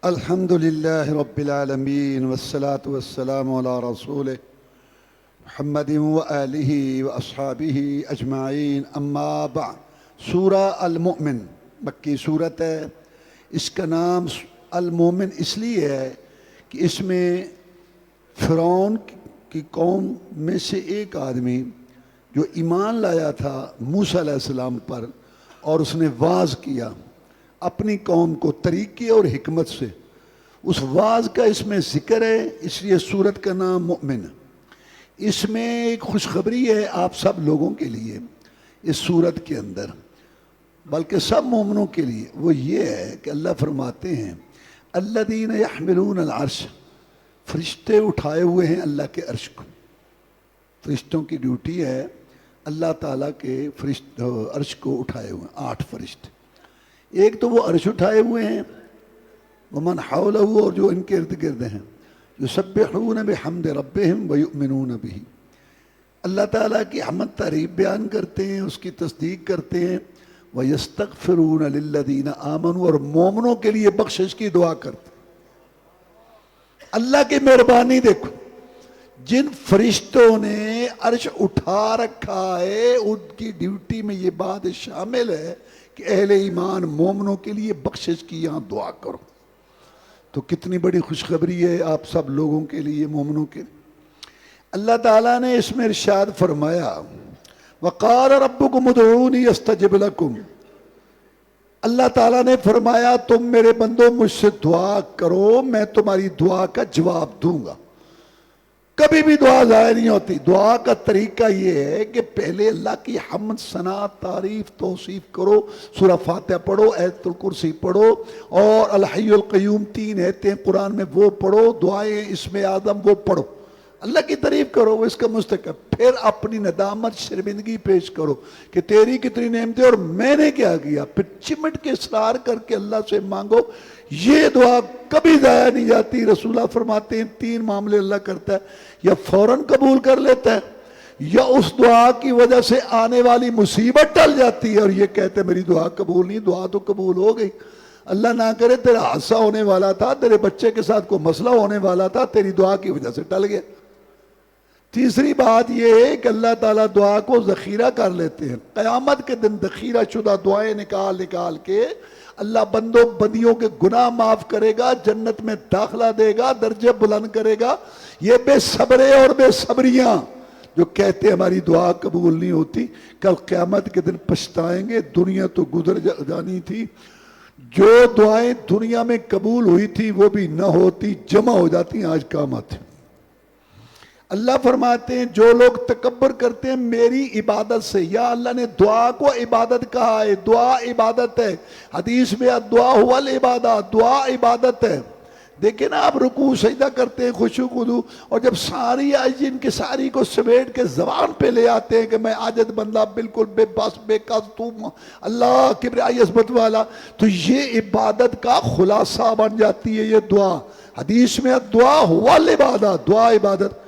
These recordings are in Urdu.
الحمد لله رب العالمين والصلاة والسلام على رسوله محمد وآله وأصحابه أجمعين اما بعد۔ سورہ المؤمن مکی صورت ہے۔ اس کا نام المؤمن اس لیے ہے کہ اس میں فرعون کی قوم میں سے ایک آدمی جو ایمان لایا تھا موسیٰ علیہ السلام پر، اور اس نے واعظ کیا اپنی قوم کو طریقے اور حکمت سے، اس واعظ کا اس میں ذکر ہے، اس لیے سورت کا نام مؤمن ہے۔ اس میں ایک خوشخبری ہے آپ سب لوگوں کے لیے اس سورت کے اندر، بلکہ سب مومنوں کے لیے۔ وہ یہ ہے کہ اللہ فرماتے ہیں الذین یحملون العرش، فرشتے اٹھائے ہوئے ہیں اللہ کے عرش کو۔ فرشتوں کی ڈیوٹی ہے اللہ تعالیٰ کے عرش کو اٹھائے ہوئے ہیں 8 فرشتے۔ ایک تو وہ عرش اٹھائے ہوئے ہیں، ومن حولہ، اور جو ان کے ارد گرد ہیں، یسبحون بحمد ربہم ویؤمنون بہ، اللہ تعالیٰ کی حمد تعریف بیان کرتے ہیں، اس کی تصدیق کرتے ہیں، ویستغفرون للذین آمنوا، اور مومنوں کے لیے بخشش کی دعا کرتے ہیں۔ اللہ کی مہربانی دیکھو، جن فرشتوں نے عرش اٹھا رکھا ہے ان کی ڈیوٹی میں یہ بات شامل ہے کہ اہل ایمان مومنوں کے لیے بخشش کی یہاں دعا کرو۔ تو کتنی بڑی خوشخبری ہے آپ سب لوگوں کے لیے، مومنوں کے لیے۔ اللہ تعالیٰ نے اس میں ارشاد فرمایا وَقَالَ رَبُّكُمُ ادْعُونِي أَسْتَجِبْ لَكُمْ، اللہ تعالیٰ نے فرمایا تم میرے بندو مجھ سے دعا کرو، میں تمہاری دعا کا جواب دوں گا۔ کبھی بھی دعا ضائع نہیں ہوتی۔ دعا کا طریقہ یہ ہے کہ پہلے اللہ کی حمد ثنا تعریف توصیف کرو، سورہ فاتحہ پڑھو، آیت الکرسی پڑھو، اور الحی القیوم 3 آیتیں قرآن میں وہ پڑھو، دعائیں اسم اعظم وہ پڑھو، اللہ کی تعریف کرو، وہ اس کا مستحق۔ پھر اپنی ندامت شرمندگی پیش کرو کہ تیری کتنی نعمتیں اور میں نے کیا کیا، پھر چمٹ کے اصرار کر کے اللہ سے مانگو۔ یہ دعا کبھی ضائع نہیں جاتی۔ رسول اللہ فرماتے ہیں 3 معاملے اللہ کرتا ہے، یا فوراً قبول کر لیتا ہے، یا اس دعا کی وجہ سے آنے والی مصیبت ٹل جاتی ہے اور یہ کہتے ہیں میری دعا قبول نہیں، دعا تو قبول ہو گئی۔ اللہ نہ کرے تیرا حادثہ ہونے والا تھا، تیرے بچے کے ساتھ کوئی مسئلہ ہونے والا تھا، تیری دعا کی وجہ سے ٹل گیا۔ تیسری بات یہ ہے کہ اللہ تعالیٰ دعا کو ذخیرہ کر لیتے ہیں۔ قیامت کے دن ذخیرہ شدہ دعائیں نکال نکال کے اللہ بندیوں کے گناہ معاف کرے گا، جنت میں داخلہ دے گا، درجے بلند کرے گا۔ یہ بے صبرے اور بے صبریاں جو کہتے ہماری دعا قبول نہیں ہوتی، کل قیامت کے دن پچھتائیں گے۔ دنیا تو گزر جانی تھی، جو دعائیں دنیا میں قبول ہوئی تھی وہ بھی نہ ہوتی، جمع ہو جاتی، آج کام آتی۔ اللہ فرماتے ہیں جو لوگ تکبر کرتے ہیں میری عبادت سے، یا اللہ نے دعا کو عبادت کہا ہے، دعا عبادت ہے۔ حدیث میں دعا ہوا العبادہ، دعا عبادت ہے۔ دیکھیں نا آپ رکوع سجدہ کرتے ہیں خشوع خضوع، اور جب ساری عجین کے ساری کو سمیٹ کے زبان پہ لے آتے ہیں کہ میں عاجز بندہ بالکل بے بس بے کس تو اللہ کبریائی عظمت والا، تو یہ عبادت کا خلاصہ بن جاتی ہے یہ دعا۔ حدیث میں دعا ہوا العبادہ، دعا عبادت۔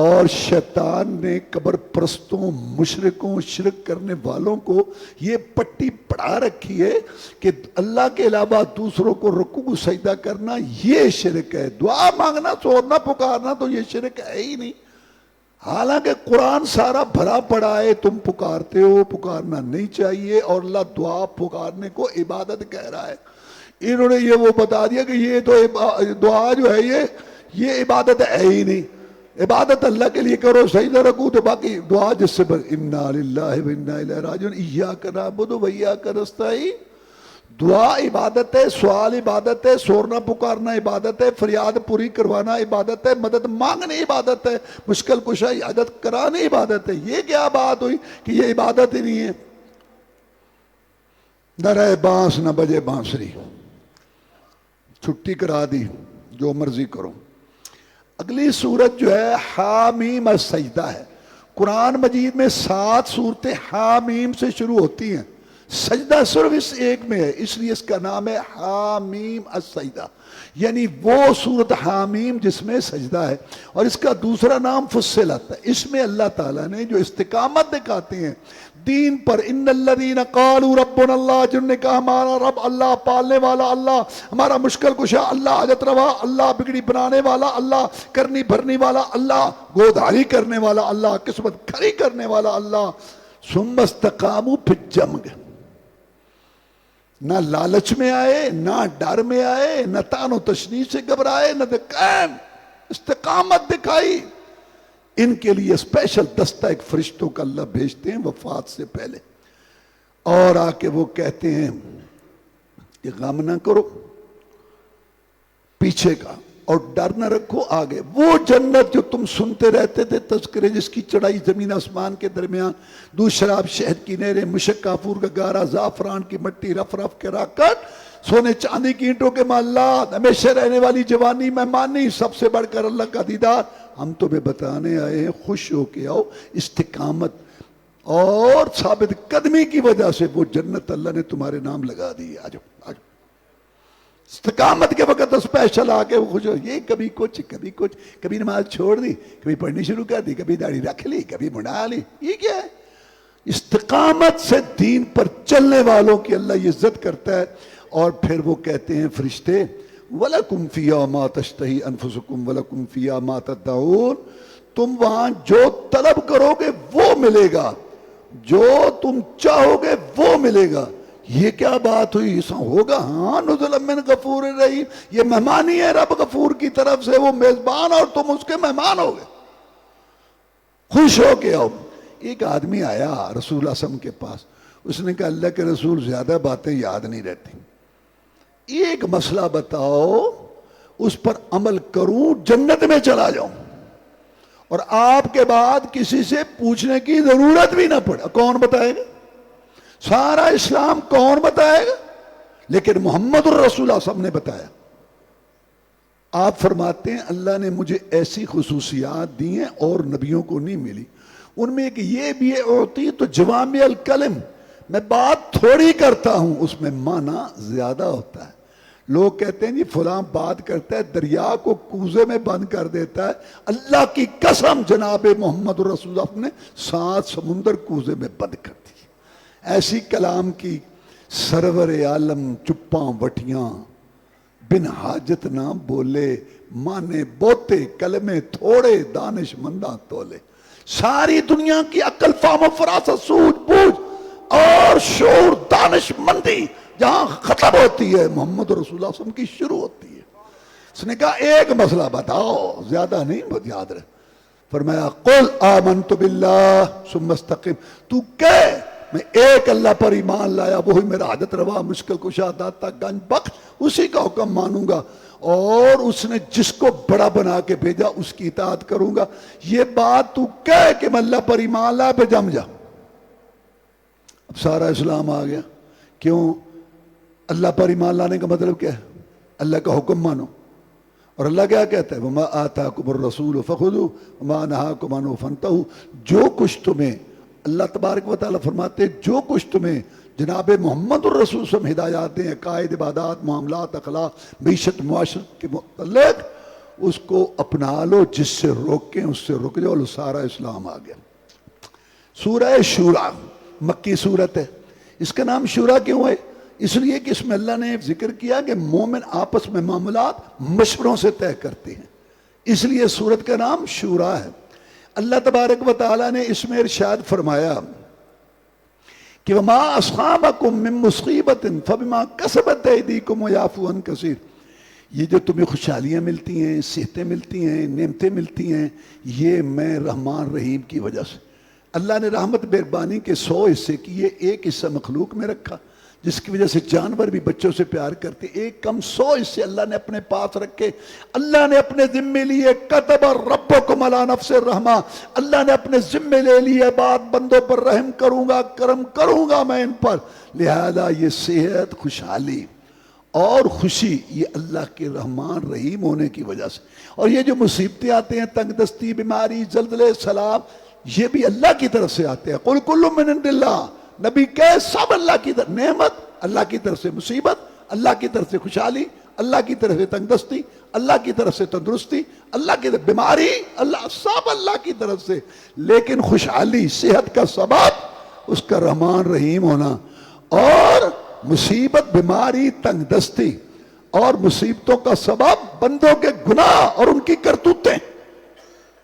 اور شیطان نے قبر پرستوں، مشرکوں، شرک کرنے والوں کو یہ پٹی پڑھا رکھی ہے کہ اللہ کے علاوہ دوسروں کو رکوع سجدہ کرنا یہ شرک ہے، دعا مانگنا، سونا پکارنا تو یہ شرک ہے ہی نہیں۔ حالانکہ قرآن سارا بھرا پڑا ہے، تم پکارتے ہو، پکارنا نہیں چاہیے، اور اللہ دعا پکارنے کو عبادت کہہ رہا ہے۔ انہوں نے یہ وہ بتا دیا کہ یہ تو دعا جو ہے یہ عبادت ہے ہی نہیں۔ عبادت اللہ کے لیے کرو، سجدہ رکوع تو باقی دعا جس سے انا للہ و انا الیہ راجعون، ایاک نعبد و ایاک نستعین۔ دعا عبادت ہے، سوال عبادت ہے، سورنا پکارنا عبادت ہے، فریاد پوری کروانا عبادت ہے، مدد مانگنے عبادت ہے، مشکل کشا عادت کرانے عبادت ہے۔ یہ کیا بات ہوئی کہ یہ عبادت ہی نہیں ہے؟ نہ رہے بانس نہ بجے بانسری، چھٹی کرا دی، جو مرضی کرو۔ اگلی سورت جو ہے حامیم السجدہ ہے۔ قرآن مجید میں 7 صورتیں حامیم سے شروع ہوتی ہیں، سجدہ صرف اس ایک میں ہے، اس لیے اس کا نام ہے حامیم السجدہ، یعنی وہ صورت حامیم جس میں سجدہ ہے۔ اور اس کا دوسرا نام فصلت ہے۔ اس میں اللہ تعالیٰ نے جو استقامت دکھاتے ہیں، دین پر. ان الذین قالوا ربنا اللہ, جنہوں نے کہا ہمارا رب اللہ, پالنے والا اللہ, ہمارا مشکل کشا اللہ, حاجت روا اللہ, بگڑی بنانے والا اللہ, کرنی بھرنی والا اللہ, گوداری کرنے والا اللہ, قسمت کھری کرنے والا اللہ. ثم استقاموا, پھر جم گئے, نہ لالچ میں آئے, نہ ڈر میں آئے, نہ تان و تشنیع سے گھبرائے, نہ قائم استقامت دکھائی. ان کے لیے اسپیشل دستہ ایک فرشتوں کا اللہ بھیجتے ہیں وفات سے پہلے, اور آ کے وہ کہتے ہیں کہ غم نہ کرو پیچھے کا, اور ڈر نہ رکھو آگے. وہ جنت جو تم سنتے رہتے تھے تذکرے, جس کی چڑھائی زمین آسمان کے درمیان, دودھ شراب شہد کی نہریں, مشک کافور کا گارا, زعفران کی مٹی, رف رف کے راکٹ, سونے چاندی کی اینٹوں کے محلات, ہمیشہ رہنے والی جوانی, مہمانی, سب سے بڑھ کر اللہ کا دیدار. ہم تمہیں بتانے آئے ہیں, خوش ہو کے آؤ. استقامت اور ثابت قدمی کی وجہ سے وہ جنت اللہ نے تمہارے نام لگا دی. آ جاؤ, آ جاؤ. استقامت کے وقت اسپیشل آ کے وہ خوش ہو. یہ کبھی کچھ, کبھی نماز چھوڑ دی, کبھی پڑھنی شروع کر دی, کبھی داڑھی رکھ لی, کبھی بڑھا لی. یہ کیا ہے؟ استقامت سے دین پر چلنے والوں کی اللہ عزت کرتا ہے. اور پھر وہ کہتے ہیں فرشتے, وَلَكُمْ فِيهَا مَا تَشْتَهِي أَنفُسُكُمْ وَلَكُمْ فِيهَا مَا تَدَّعُونَ. تم وہاں جو طلب کرو گے وہ ملے گا, جو تم چاہو گے وہ ملے گا. یہ کیا بات ہوئی؟ ایسا ہوگا؟ ہاں, نزلا من غفور الرحیم. یہ مہمانی ہے رب غفور کی طرف سے, وہ میزبان اور تم اس کے مہمان ہو گے. خوش ہو کے آؤ. ایک آدمی آیا رسول اللہ صلی اللہ علیہ وسلم کے پاس, اس نے کہا اللہ کے رسول زیادہ باتیں یاد نہیں رہتی, ایک مسئلہ بتاؤ اس پر عمل کروں جنت میں چلا جاؤں, اور آپ کے بعد کسی سے پوچھنے کی ضرورت بھی نہ پڑے. کون بتائے گا؟ سارا اسلام کون بتائے گا؟ لیکن محمد الرسول اللہ صلی اللہ علیہ وسلم نے بتایا. آپ فرماتے ہیں اللہ نے مجھے ایسی خصوصیات دی ہیں اور نبیوں کو نہیں ملی. ان میں ایک یہ بھی ہے, اوتی تو جوامع الکلم, میں بات تھوڑی کرتا ہوں, اس میں معنی زیادہ ہوتا ہے. لوگ کہتے ہیں جی فلاں بات کرتا ہے دریا کو کوزے میں بند کر دیتا ہے. اللہ کی قسم جناب محمد رسول اللہ نے 7 سمندر کوزے میں بند کر دی. ایسی کلام کی سرور عالم چپاں وٹیاں, بن حاجت نہ بولے, مانے بوتے کلمے تھوڑے, دانش منداں تولے. ساری دنیا کی عقل فہم و فراست سوجھ بوجھ اور شعور دانش مندی جہاں ختم ہوتی ہے محمد رسول اللہ صلی اللہ علیہ وسلم کی شروع ہوتی ہے. اس نے کہا ایک مسئلہ بتاؤ, زیادہ نہیں, بہت یاد رہے. فرمایا قل آمنت باللہ ثم استقم. تو کہہ میں ایک اللہ پر ایمان لایا, وہی میرا حاجت روا, مشکل کشا, داتا, گنج بخش, اسی کا حکم مانوں گا, اور اس نے جس کو بڑا بنا کے بھیجا اس کی اطاعت کروں گا. یہ بات تو کہہ کہ میں اللہ پر ایمان لایا, پہ جم جا. اب سارا اسلام آ گیا. کیوں؟ اللہ پر ایمان لانے کا مطلب کیا ہے؟ اللہ کا حکم مانو. اور اللہ کیا کہتا ہے؟ وَمَا آتَاكُمُ الرَّسُولُ فَخُذُوهُ وَمَا نَهَاكُمْ عَنْهُ فَانْتَهُوا. جو کچھ تمہیں, اللہ تبارک و تعالیٰ فرماتے ہیں جو کچھ تمہیں جناب محمد الرسول صلی اللہ علیہ وسلم ہدایات دیں, عقائد, عبادات, معاملات, اخلاق, معیشت, معاشرت کے متعلق, اس کو اپنا لو. جس سے روکیں اس سے رک جاؤ. سارا اسلام آ گیا. سورہ شورا مکی صورت ہے. اس کا نام شورا کیوں ہے؟ اس لیے کہ اس میں اللہ نے ذکر کیا کہ مومن آپس میں معاملات مشوروں سے طے کرتے ہیں, اس لیے سورت کا نام شورا ہے. اللہ تبارک و تعالیٰ نے اس میں ارشاد فرمایا کہ وَمَا أَصْحَابَكُم مِّن مُّصِيبَةٍ فَبِمَا كَسَبَتْ أَيْدِيكُمْ وَيَعْفُو عَن كَثِيرٍ. یہ جو تمہیں خوشحالیاں ملتی ہیں, صحتیں ملتی ہیں, نعمتیں ملتی ہیں, یہ میں رحمان رحیم کی وجہ سے. اللہ نے رحمت مہربانی کے 100 حصے کیے, ایک حصہ مخلوق میں رکھا جس کی وجہ سے جانور بھی بچوں سے پیار کرتے. ایک کم 100 حصے اللہ نے اپنے پاس رکھے. اللہ نے اپنے ذمے لیے کتب ربکم علی نفس الرحمہ, اللہ نے اپنے ذمے لے لیے بات بندوں پر رحم کروں گا, کرم کروں گا میں ان پر. لہذا یہ صحت, خوشحالی اور خوشی یہ اللہ کے رحمان رحیم ہونے کی وجہ سے. اور یہ جو مصیبتیں آتے ہیں, تنگ دستی, بیماری, زلزلے, سیلاب, یہ بھی اللہ کی طرف سے آتے ہیں. قل کل من عند اللہ, نبی کہے سب اللہ کی طرف. نعمت اللہ کی طرف سے, مصیبت اللہ کی طرف سے, خوشحالی اللہ کی طرف سے, تنگ دستی اللہ کی طرف سے, تندرستی اللہ کی طرف, بیماری اللہ, سب اللہ کی طرف سے. لیکن خوشحالی, صحت کا سبب اس کا رحمان رحیم ہونا، اور مصیبت، بیماری، تنگ دستی اور مصیبتوں کا سبب بندوں کے گناہ اور ان کی کرتوتیں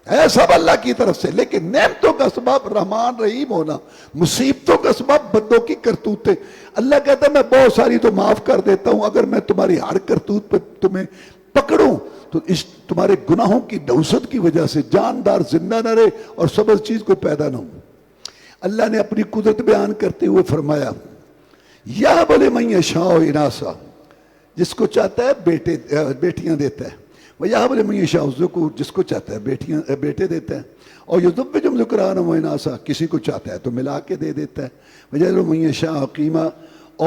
ہے سب اللہ کی طرف سے، لیکن نعمتوں کا سبب رحمان رحیم ہونا، مصیبتوں کا سبب بندوں کی کرتوتیں۔ اللہ کہتا ہے میں بہت ساری تو معاف کر دیتا ہوں، اگر میں تمہاری ہر کرتوت پہ تمہیں پکڑوں تو اس تمہارے گناہوں کی نوسط کی وجہ سے جاندار زندہ نہ رہے اور سبز چیز کو پیدا نہ ہو۔ اللہ نے اپنی قدرت بیان کرتے ہوئے فرمایا یا بولے من یشاء اناسا، جس کو چاہتا ہے بیٹیاں دیتا ہے، وَيَهَبُ لِمَن يَشَاءُ الذُّكُورَ، جس کو چاہتا ہے بیٹے دیتا ہے، اور يُزَوِّجُهُمْ ذُكْرَانًا وَإِنَاثًا، کسی کو چاہتا ہے تو ملا کے دے دیتا ہے، وَيَجْعَلُ مَن يَشَاءُ عَقِيمًا،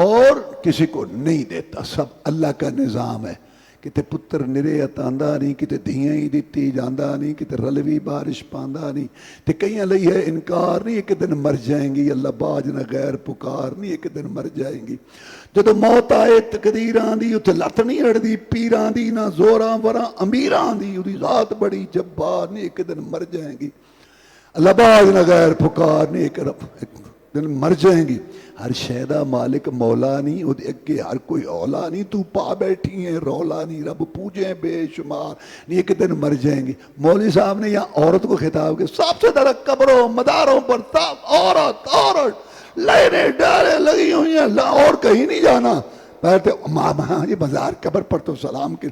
اور کسی کو نہیں دیتا۔ سب اللہ کا نظام ہے، کتے پتر نرے اتاندا نہیں، کتے دھیاں ہی دیتی جاندا نہیں، کتے رلوی بارش پاندا نہیں، تے کئیاں لئی ہے انکار نہیں، ایک دن مر جائیں گی، اللہ باج نہ غیر پکار نہیں، ایک دن مر جائیں گی۔ جدو موت آئے تقدیر آندی، اتھے لت نہیں رڑدی، پیر آندی نہ زوراں وراں، امیر آندی، ادھی ذات بڑی جبار نہیں، ایک دن مر جائیں گی، اللہ باج نہ غیر پکار نہیں، ایک دن مر جائیں گی۔ ہر شہدہ مالک مولا نہیں، ادھے اگے ہر کوئی اولا نہیں، تو پا بیٹھی ہیں رولا نہیں، رب پوجیں بے شمار نہیں، ایک دن مر جائیں گی۔ مولوی صاحب نے یہاں عورت کو خطاب کیا، سب سے درک قبروں مداروں پر سب عورت، لائنیں ڈالیں لگی ہوئی ہیں، اور کہیں نہیں جانا۔ پہلے ماں یہ مزار قبر پر تو سلام کے،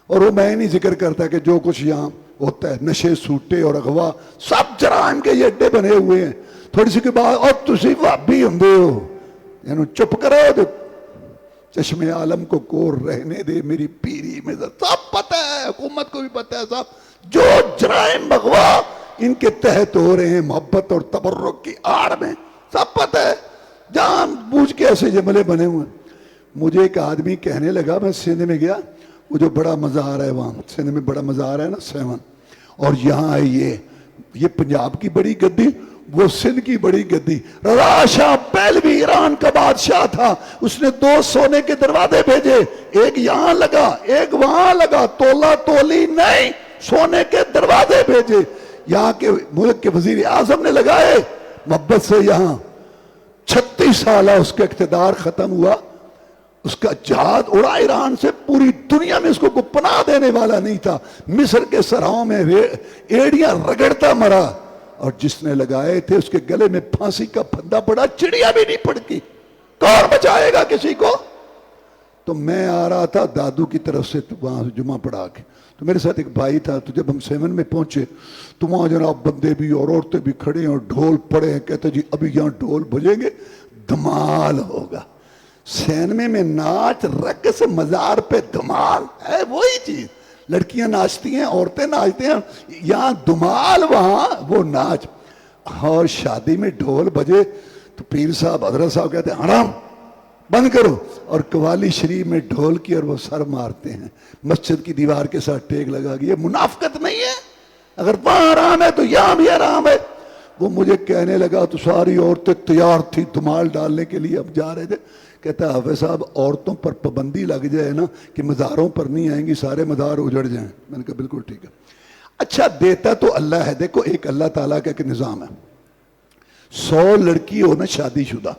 اور وہ میں نہیں ذکر کرتا کہ جو کچھ یہاں ہوتا ہے، نشے سوٹے اور اغوا سب جرائم کے یہ اڈے بنے ہوئے ہیں۔ تھوڑی سی کے بعد اور تسی وابی ہوں دے ہو، یعنی چپ کرو تو چشم عالم کو کور رہنے دے، میری پیری میں سب پتہ ہے، حکومت کو بھی پتہ ہے، سب جو جرائم بغوا ان کے تحت ہو رہے ہیں محبت اور تبرک کی آڑ میں، سب پتہ ہے، جان بوجھ کے ایسے جملے بنے ہوئے ہیں۔ مجھے ایک آدمی کہنے لگا، میں سندھ میں گیا، وہ جو بڑا مزار ہے وہاں سندھ میں بڑا مزار ہے نا سیون، اور یہاں ہے یہ پنجاب کی بڑی گدی، وہ سندھ کی بڑی گدی۔ رضا شاہ پہلوی ایران کا بادشاہ تھا، اس نے 2 سونے کے دروازے بھیجے، ایک یہاں لگا ایک وہاں لگا، تولا تولی نہیں، سونے کے دروازے بھیجے۔ یہاں کے ملک کے وزیر اعظم نے لگائے محبت سے، یہاں 36 سالہ اس کا اقتدار ختم ہوا، اس کا جہاد اڑا ایران سے، پوری دنیا میں اس کو کوئی پناہ دینے والا نہیں تھا، مصر کے صحراؤں میں ایڑیاں رگڑتا مرا، اور جس نے لگائے تھے اس کے گلے میں پھانسی کا پھندا پڑا، چڑیا بھی نہیں پڑتی، کون بچائے گا کسی کو؟ تو میں آ رہا تھا دادو کی طرف سے وہاں جمعہ پڑھا کے، تو میرے ساتھ ایک بھائی تھا، تو جب ہم سیون میں پہنچے تو وہاں جناب بندے بھی اور عورتیں بھی کھڑے ہیں اور ڈھول پڑے ہیں، کہتے جی ابھی یہاں ڈھول بجیں گے دھمال ہوگا۔ سینمے میں ناچ رقص، مزار پہ دھمال ہے، وہی چیز، لڑکیاں ناچتی ہیں، عورتیں ناچتے ہیں، یہاں دھمال وہاں وہ ناچ۔ اور شادی میں ڈھول بجے تو پیر صاحب حضرت صاحب کہتے ہیں حرام بند کرو، اور قوالی شریف میں ڈھول کی اور وہ سر مارتے ہیں، مسجد کی دیوار کے ساتھ ٹیک لگا کے۔ یہ منافقت نہیں ہے؟ اگر وہاں حرام ہے تو یہاں بھی حرام ہے۔ وہ مجھے کہنے لگا تو ساری عورتیں تیار تھی دھمال ڈالنے کے لیے، اب جا رہے تھے، کہتا ہے حافظ صاحب عورتوں پر پابندی لگ جائے نا کہ مزاروں پر نہیں آئیں گی، سارے مزار اجڑ جائیں۔ میں نے کہا بالکل ٹھیک ہے۔ اچھا دیتا تو اللہ ہے، دیکھو ایک اللہ تعالیٰ کا ایک نظام ہے، 100 لڑکی ہو نا شادی شدہ،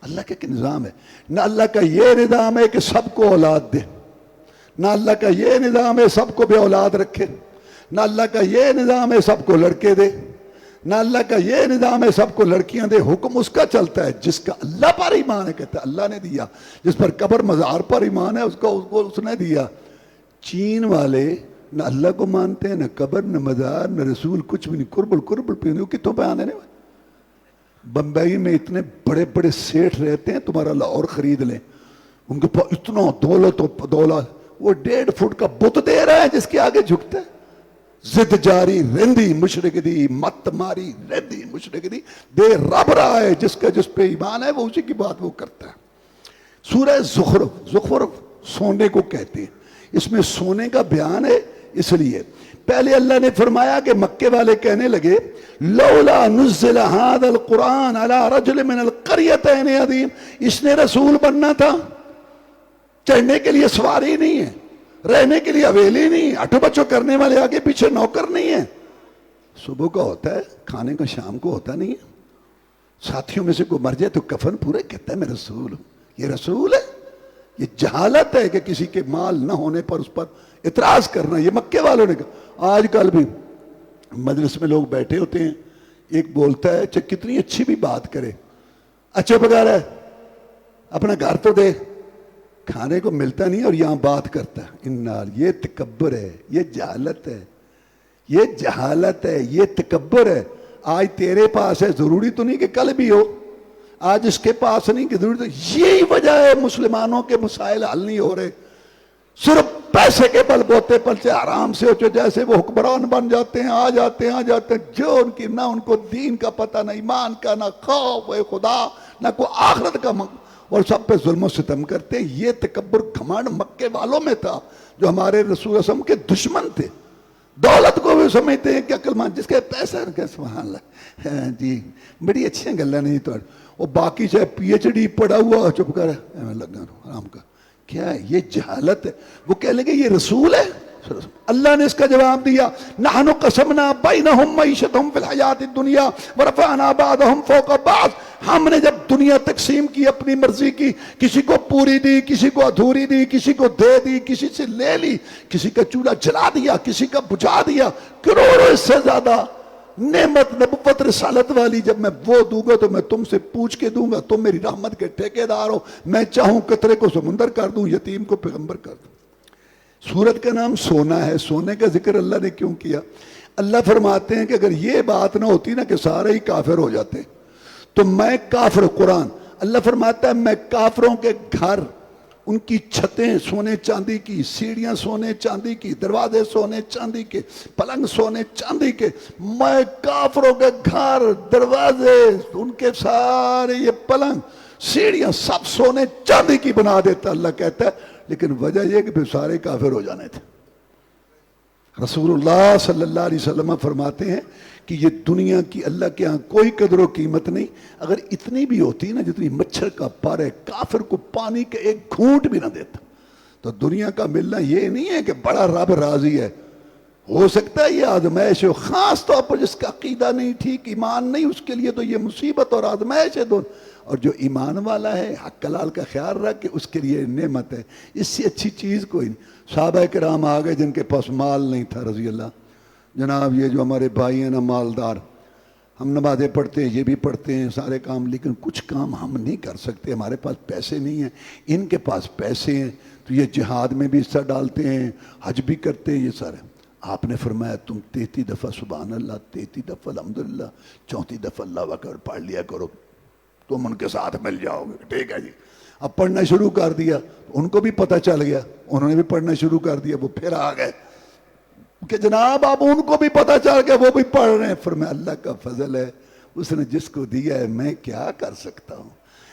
اللہ کا ایک نظام ہے۔ نہ اللہ کا یہ نظام ہے کہ سب کو اولاد دے، نہ اللہ کا یہ نظام ہے سب کو بے اولاد رکھے، نہ اللہ کا یہ نظام ہے سب کو لڑکے دے، نہ اللہ کا یہ نظام ہے سب کو لڑکیاں دے۔ حکم اس کا چلتا ہے جس کا اللہ پر ایمان ہے، کہتا ہے اللہ نے دیا، جس پر قبر مزار پر ایمان ہے اس کو اس نے دیا۔ چین والے نہ اللہ کو مانتے ہیں، نہ قبر، نہ مزار، نہ رسول، کچھ بھی نہیں، قربل پیندے، کتوں پہ آنے نہیں۔ بمبئی میں اتنے بڑے بڑے سیٹھ رہتے ہیں، تمہارا لاہور خرید لیں، ان کے پاس اتنا دولت و دولت، وہ 1.5 فٹ کا بت دے رہا ہے جس کے آگے جھکتا ہے۔ زد جاری رہندی مشرق دی، مت ماری رہندی مشرق دی، دے رب رہا ہے، جس کا جس پہ ایمان ہے وہ اسی کی بات وہ کرتا ہے۔ سورہ زخرف سونے کو کہتے ہیں، اس میں سونے کا بیان ہے۔ اس لیے پہلے اللہ نے فرمایا کہ مکے والے کہنے لگے لولا نزل هذا القرآن على رجل من القريتين عظیم، اس نے رسول بننا تھا، چڑھنے کے لیے سواری نہیں ہے، رہنے کے لیے حویلی نہیں، اٹھو بچو کرنے والے آگے پیچھے نوکر نہیں ہے، صبح کا ہوتا ہے کھانے کا شام کو ہوتا نہیں ہے، ساتھیوں میں سے کوئی مر جائے تو کفن پورے کہتا ہے میں رسول ہوں. یہ رسول ہے؟ یہ جہالت ہے کہ کسی کے مال نہ ہونے پر اس پر اعتراض کرنا. یہ مکے والوں نے کہا. آج کل بھی مجلس میں لوگ بیٹھے ہوتے ہیں, ایک بولتا ہے چاہے کتنی اچھی بھی بات کرے, اچھا پکا رہا ہے, اپنا گھر تو دے, کھانے کو ملتا نہیں اور یہاں بات کرتا ہے. یہ تکبر ہے, یہ جہالت ہے, یہ جہالت ہے, یہ تکبر ہے. آج تیرے پاس ہے, ضروری تو نہیں کہ کل بھی ہو. آج اس کے پاس نہیں کہ ضروری تو. یہی وجہ ہے مسلمانوں کے مسائل حل نہیں ہو رہے. صرف پیسے کے بل بوتے پر سے آرام سے ہو, جیسے وہ حکمران بن جاتے ہیں, آ جاتے ہیں, جو ان کی نہ ان کو دین کا پتہ, نہ ایمان کا, نہ خوف خدا, نہ کوئی آخرت کا, اور سب پہ ظلم و ستم کرتے. یہ تکبر گھمنڈ مکے والوں میں تھا جو ہمارے رسول صلی اللہ علیہ وسلم کے دشمن تھے. دولت کو بھی سمجھتے ہیں کہ عقل مند جس کے پیسہ سبحان اللہ جی بڑی اچھی گلا نہیں تو. اور باقی چاہے پی ایچ ڈی پڑھا ہوا چپ کر لگا آرام کا, کیا ہے یہ جہالت ہے. وہ کہہ لیں گے یہ رسول ہے. اللہ نے اس کا جواب دیا, نحن قسمنا بینہم معیشتہم فی الحیات الدنیا ورفعنا بعضہم فوق بعض. ہم نے جب دنیا تقسیم کی اپنی مرضی کی, کسی کو پوری دی, کسی کو ادھوری دی, کسی کو دے دی, کسی سے لے لی, کسی کا چولہا جلا دیا, کسی کا بجھا دیا, کروڑوں اس سے زیادہ نعمت نبوت رسالت والی جب میں وہ دوں گا تو میں تم سے پوچھ کے دوں گا. تم میری رحمت کے ٹھیکیدار ہو. میں چاہوں قطرے کو سمندر کر دوں, یتیم کو پیغمبر کر دوں. سورت کا نام سونا ہے. سونے کا ذکر اللہ نے کیوں کیا؟ اللہ فرماتے ہیں کہ اگر یہ بات نہ ہوتی نا کہ سارے ہی کافر ہو جاتے تو میں کافر. قرآن اللہ فرماتا ہے میں کافروں کے گھر, ان کی چھتیں سونے چاندی کی, سیڑھیاں سونے چاندی کی, دروازے سونے چاندی کے, پلنگ سونے چاندی کے, میں کافروں کے گھر, دروازے, ان کے سارے یہ پلنگ سیڑھیاں سب سونے چاندی کی بنا دیتا. اللہ کہتا ہے لیکن وجہ یہ کہ پھر سارے کافر ہو جانے تھے. رسول اللہ صلی اللہ علیہ وسلم فرماتے ہیں کہ یہ دنیا کی اللہ کے ہاں کوئی قدر و قیمت نہیں. اگر اتنی بھی ہوتی نا جتنی مچھر کا پر ہے, کافر کو پانی کے ایک گھونٹ بھی نہ دیتا. تو دنیا کا ملنا یہ نہیں ہے کہ بڑا رب راضی ہے. ہو سکتا ہے یہ آزمائش ہو, خاص طور پر جس کا عقیدہ نہیں ٹھیک, ایمان نہیں, اس کے لیے تو یہ مصیبت اور آزمائش ہے دونوں. اور جو ایمان والا ہے, حق حلال کا خیال رکھ کے, اس کے لیے نعمت ہے. اس سے اچھی چیز کوئی نہیں. صحابہ کرام آ گئے جن کے پاس مال نہیں تھا رضی اللہ. جناب یہ جو ہمارے بھائی ہیں نا مالدار, ہم نمازیں پڑھتے ہیں, یہ بھی پڑھتے ہیں سارے کام, لیکن کچھ کام ہم نہیں کر سکتے, ہمارے پاس پیسے نہیں ہیں. ان کے پاس پیسے ہیں تو یہ جہاد میں بھی حصہ ڈالتے ہیں, حج بھی کرتے ہیں, یہ سارے. آپ نے فرمایا تم 33 دفعہ سبحان اللہ, 33 دفعہ الحمدللہ, 34 دفعہ اللہ اکبر پڑھ لیا کرو, تم ان کے ساتھ مل جاؤ گے. ٹھیک ہے جی. اب پڑھنا شروع کر دیا, ان کو بھی پتہ چل گیا, انہوں نے بھی پڑھنا شروع کر دیا. وہ پھر آ گئے کہ جناب اب ان کو بھی پتہ چل گیا, وہ بھی پڑھ رہے ہیں. فرمایا اللہ کا فضل ہے, اس نے جس کو دیا ہے میں کیا کر سکتا ہوں.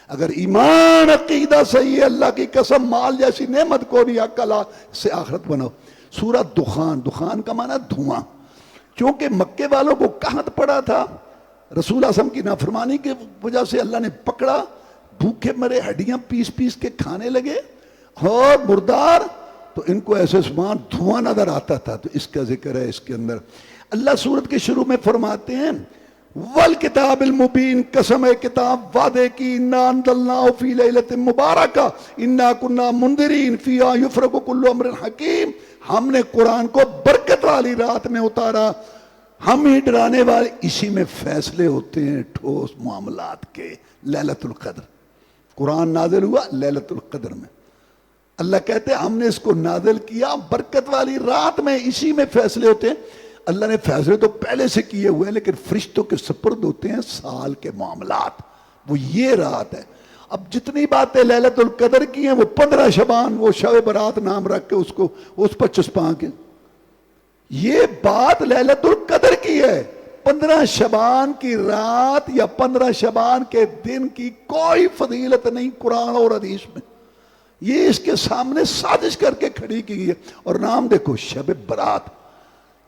اگر ایمان عقیدہ صحیح ہے, اللہ کی قسم مال جیسی نعمت کو نہیں, عقل سے آخرت بناؤ. سورۃ دخان, دخان کا معنی دھواں. چونکہ مکے والوں کو قحط پڑا تھا, رسول اللہ صلی اللہ علیہ وسلم کی نافرمانی کی وجہ سے اللہ نے پکڑا, بھوکے مرے, ہڈیاں پیس پیس کے کھانے لگے اور مردار, تو ان کو ایسے سمان دھواں نظر آتا تھا. تو اس کا ذکر ہے اس کے اندر. اللہ سورت کے شروع میں فرماتے ہیں والکتاب المبین, قسم ہے کتاب وعدے کی, انا انزلناہ فی لیلۃ مبارکہ انا کنا منذرین فیہا یفرق کل امر حکیم. ہم نے قرآن کو برکت والی رات میں اتارا, ہم ہی ڈرانے والے, اسی میں فیصلے ہوتے ہیں ٹھوس معاملات کے. لیلۃ القدر قرآن نازل ہوا لیلۃ القدر میں. اللہ کہتے ہیں ہم نے اس کو نازل کیا برکت والی رات میں, اسی میں فیصلے ہوتے ہیں. اللہ نے فیصلے تو پہلے سے کیے ہوئے ہیں لیکن فرشتوں کے سپرد ہوتے ہیں سال کے معاملات, وہ یہ رات ہے. اب جتنی باتیں لیلۃ القدر کی ہیں وہ 15 شعبان, وہ شب برات نام رکھ کے اس کو اس پر چسپاں کے, یہ بات لیلۃ القدر کی ہے. 15 شعبان کی رات یا 15 شعبان کے دن کی کوئی فضیلت نہیں قرآن اور حدیث میں. یہ اس کے سامنے سازش کر کے کھڑی کی گئی ہے. اور نام دیکھو شب برات.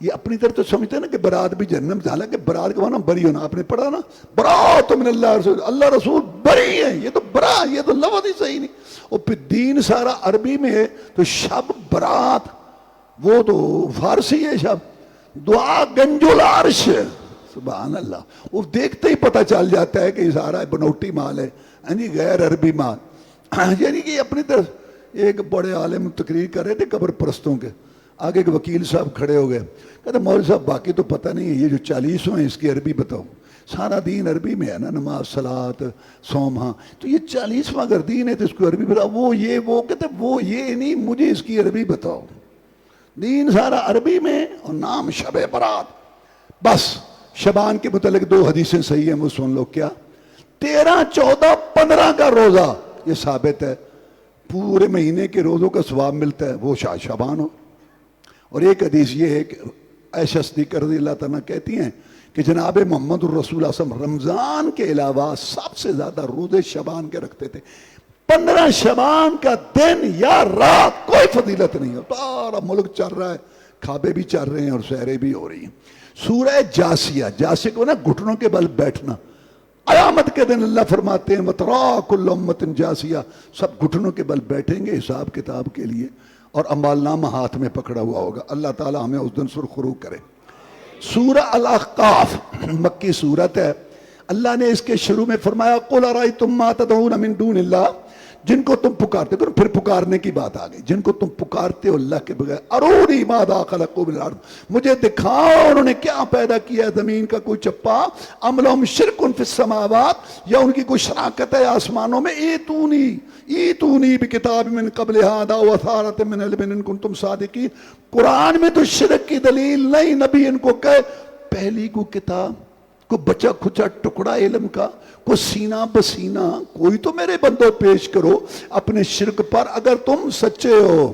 یہ اپنی طرف تو سمجھتے ہیں نا کہ برات بھی جہنم, حالانکہ برات کا معنی بری ہونا. آپ نے پڑھا نا برات من اللہ رسول, اللہ رسول بری ہے. یہ تو برا, یہ تو لفظ ہی صحیح نہیں. اور پھر دین سارا عربی میں ہے تو شب برات وہ تو فارسی ہے. شب دعا گنج العرش, سبحان اللہ، وہ دیکھتے ہی پتہ چل جاتا ہے کہ یہ سارا بنوٹی مال ہے، یعنی غیر عربی مال۔ یعنی کہ اپنی طرف ایک بڑے عالم تقریر کر رہے تھے قبر پرستوں کے آگے، ایک وکیل صاحب کھڑے ہو گئے، کہتے مولوی صاحب باقی تو پتہ نہیں ہے، یہ جو 40 ہیں اس کی عربی بتاؤ۔ سارا دین عربی میں ہے نا، نماز صلات صوم، ہاں تو یہ 40واں اگر دین ہے تو اس کو عربی بتاؤ۔ وہ کہتے وہ یہ نہیں، مجھے اس کی عربی بتاؤ۔ دین سارا عربی میں اور نام شب برات۔ بس شبان کے متعلق 2 حدیثیں صحیح ہیں، وہ سن لو۔ کیا 13 14 15 کا روزہ یہ ثابت ہے پورے مہینے کے روزوں کا ثواب ملتا ہے، وہ شعبان ہو۔ اور ایک حدیث یہ ہے کہ عائشہ صدیقہ رضی اللہ تعالیٰ کہتی ہیں کہ جناب محمد الرسول اللہ صلی اللہ علیہ وسلم رمضان کے علاوہ سب سے زیادہ روزے شعبان کے رکھتے تھے۔ 15 شعبان کا دن یا رات کوئی فضیلت نہیں ہے، سارا ملک چل رہا ہے، کعبے بھی چل رہے ہیں اور سحریں بھی ہو رہی ہیں۔ سورہ جاسیہ، جاسیہ کو نا گھٹنوں کے بل بیٹھنا، قیامت کے دن اللہ فرماتے ہیں وَتَرَىٰ كُلُّ أُمَّةٍ جاسیہ، سب گھٹنوں کے بل بیٹھیں گے حساب کتاب کے لیے، اور اعمال نامہ ہاتھ میں پکڑا ہوا ہوگا۔ اللہ تعالی ہمیں اس دن سرخرو کرے۔ سورہ الاحقاف مکی سورت ہے۔ اللہ نے اس کے شروع میں فرمایا قُلْ أَرَأَيْتُم مَّا تَدْعُونَ مِن دُونِ اللَّهِ، جن کو تم پکارتے ہو، پھر پکارنے کی بات آ گئی، جن کو تم پکارتے ہو اللہ کے بغیر، ارونی ماذا خلقوا من الارض، مجھے دکھاؤ انہوں نے کیا پیدا کیا ہے زمین کا کوئی چپا، ام لہم شرک فی السماوات، یا ان کی کوئی شراکت ہے آسمانوں میں، ایتونی بکتاب من قبل ھذا واثارۃ من علم ان کنتم صادقین۔ قرآن میں تو شرک کی دلیل نہیں، نبی ان کو کہے پہلی کو کتاب، کوئی بچا کھچا ٹکڑا علم کا، کوئی سینہ بسینہ، کوئی تو میرے بندوں پیش کرو اپنے شرک پر اگر تم سچے ہو۔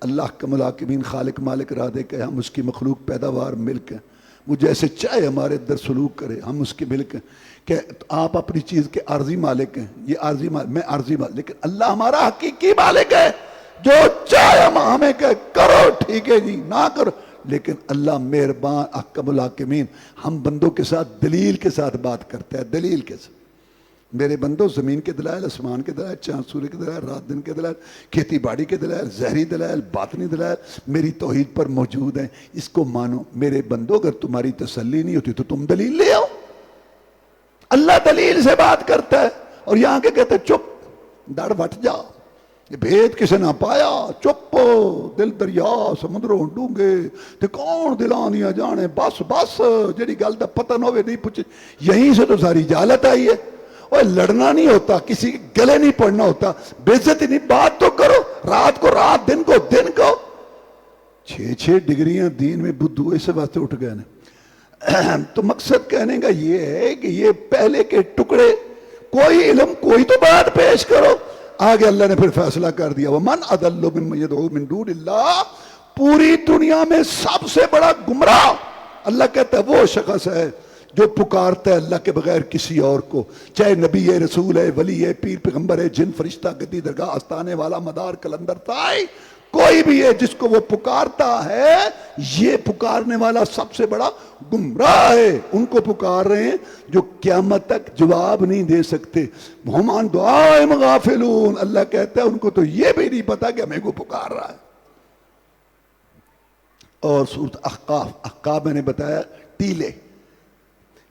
اللہ کا ملاقبین خالق مالک ارادے کہ ہم اس کی مخلوق پیداوار ملک ہیں، وہ جیسے چاہے ہمارے اندر سلوک کرے، ہم اس کے ملک ہیں، کہ آپ اپنی چیز کے عارضی مالک ہیں، یہ عارضی مالک، میں عارضی مالک، لیکن اللہ ہمارا حقیقی مالک ہے، جو چاہے ہمیں کہ کرو ٹھیک ہے جی، نہ کرو، لیکن اللہ مہربان احکم الحاکمین، ہم بندوں کے ساتھ دلیل کے ساتھ بات کرتا ہے، دلیل کے ساتھ۔ میرے بندوں زمین کے دلائل، آسمان کے دلائل، چاند سورج کے دلائل، رات دن کے دلائل، کھیتی باڑی کے دلائل، ظاہری دلائل، باطنی دلائل میری توحید پر موجود ہیں، اس کو مانو۔ میرے بندوں اگر تمہاری تسلی نہیں ہوتی تو تم دلیل لے آؤ۔ اللہ دلیل سے بات کرتا ہے، اور یہاں کے کہتے چپ، دڑ بٹ جا، یہ بھید کسے نہ پایا، چپ، دل دریا سمندروں ڈونگے تے کون دلانیاں جانے، بس بس جڑی گل دا پتہ نہ ہوئے نہیں پوچھے۔ یہیں سے تو ساری جہالت آئی ہے۔ اور لڑنا نہیں ہوتا، کسی کے گلے نہیں پڑنا ہوتا، بے عزتی نہیں، بات تو کرو، رات کو رات، دن کو دن کو۔ 6 ڈگریاں دین میں بدھو اس واسطے اٹھ گئے نا۔ تو مقصد کہنے کا یہ ہے کہ یہ پہلے کے ٹکڑے، کوئی علم کوئی تو بات پیش کرو۔ آگے اللہ نے پھر فیصلہ کر دیا وَمَنْ أَضَلُّ مِمَّن يَدْعُو مِن دُونِ اللَّهِ، پوری دنیا میں سب سے بڑا گمراہ اللہ کہتا ہے وہ شخص ہے جو پکارتا ہے اللہ کے بغیر کسی اور کو، چاہے نبی ہے، رسول ہے، ولی ہے، پیر پیغمبر ہے، جن فرشتہ گدی درگاہ آستانے والا مدار کلندر تائی، کوئی بھی ہے جس کو وہ پکارتا ہے، یہ پکارنے والا سب سے بڑا گمراہ ہے۔ ان کو پکار رہے ہیں جو قیامت تک جواب نہیں دے سکتے، ہم عن دعائہم غافلون، اللہ کہتا ہے ان کو تو یہ بھی نہیں پتا کہ ہمیں کو پکار رہا ہے۔ اور سورۃ احقاف میں نے بتایا ٹیلے،